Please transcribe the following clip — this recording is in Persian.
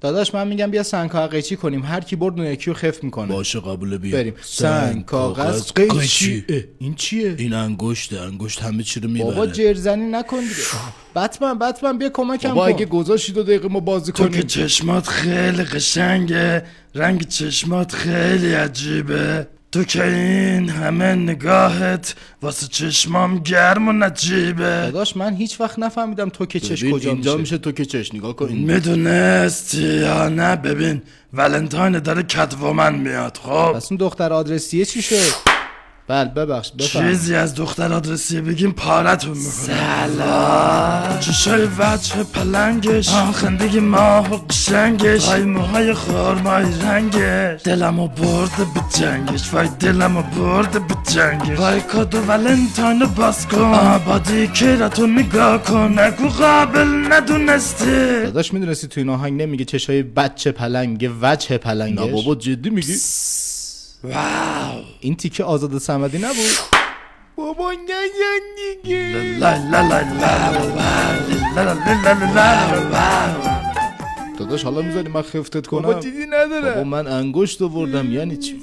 داداش من میگم بیا سنگ کاغذ قیچی کنیم، هر کی برد اون یکی رو خف میکنه. باشه قبول بیا. بریم. سنگ کاغذ قیچی. این چیه؟ این انگشته، انگشت همه چی رو میبره. بابا جرزنی نکن دیگه. بتمن بیا کمکم بابا کن. اگه گذاشتی 2 دقیقه ما بازی تو کنیم. که چشمات خیلی قشنگه، رنگ چشمات خیلی عجیبه، تو که این همه نگاهت واسه چشمام گرم و نجیبه. داداش من هیچ وقت نفهمیدم تو که چش ببین کجا اینجا میشه. میشه تو که چش، نگاه کن. میدونستی یا نه؟ ببین ولنتاین داره کتومن میاد. خب پس اون دختر آدرسیه چی شد؟ بله ببخش بفهم. چیزی از دختر آدرسیه بگیم پارتون میکنه. سلام. چشای وجه پلنگش، خندگی ماه و قشنگش، های موهای خورمای رنگش، دلمو برده به جنگش، وای دلمو برده به جنگش، وای کادو ولنتاینو باز کن، بادی کیراتو نگاه کن، نگو قابل ندونستی. داداش میدونستی تو این آهنگ نمیگه چشای بچه پلنگه، وجه پلنگش؟ نه بابا جدی میگی؟ واو. این تیکه آزاد صمدی نبود؟ بابا نزن دیگه. لا لا لا لا لا. داداش حالا میذاری من خفتت کنم؟ بابا چیزی نداره. بابا من انگشت آوردم، یعنی چی؟